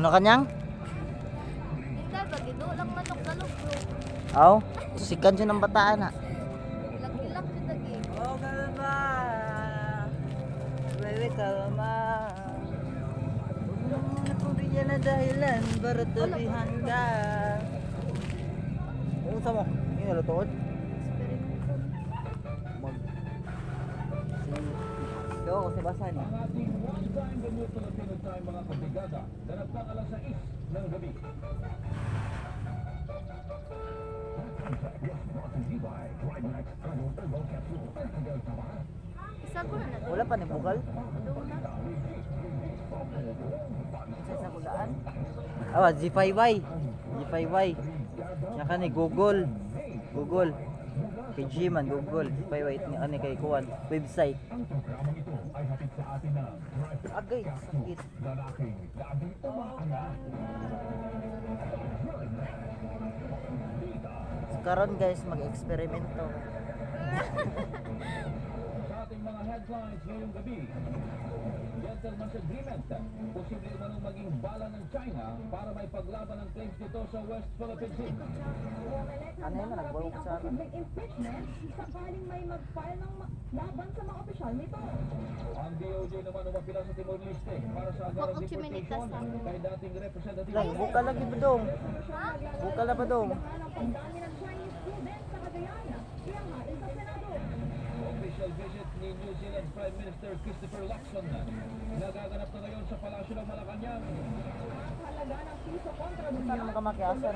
Ano kanyang? Hindi ba gido lang manok galog bro. Aw, sikan siya ng bataan na. Ilak-ilak yung dagi. Oh, kalma. Baby, kalma. Huwag mo na kung bigyan na dahilan para tulihan ka. Unsa mo? Ini nalutood? Experimento. Mag... Ikaw ako si Basan. Ang ating one-time the new Filipino time mga kabigada, darapang alas 6 ng gabi. Isa ko na na. Wala pa ni Bukal? Doon na. Isa sa kulaan? Awa, G5Y. G5Y. Yaka ni Google. Google. Kay G-Man, Google. G5Y. Ano kay Kuwan. Website. Ang programang ito ay hatid sa atin ng Agay, sakit. lalaking labing umaangat. Karon guys, mag-eksperimento. Sa ating mga headlines ngayong gabi, gentleman's agreement, posible umanong maging bala ng China para may paglaban ng claims nito sa West Philippine Sea. Ano yun, nagbawag sa akin. Posibleng impeachment sakaling may mag-file ng laban sa mga opisyal nito. Ang DOJ naman umapila sa Timor-Leste para sa agarang Wag deportation sa akin. kay dating representative. Lang, buka lagi ba dong? Buka na ba dong? Ang pagdami ng Chinese students sa Cagayan. Kaya natin sa Senado. Official visit ni New Zealand Prime Minister Christopher Luxon nagaganap na ngayon sa Palasyo ng Malacanang. Halaga ng piso kontra Saan naman ka makiasa?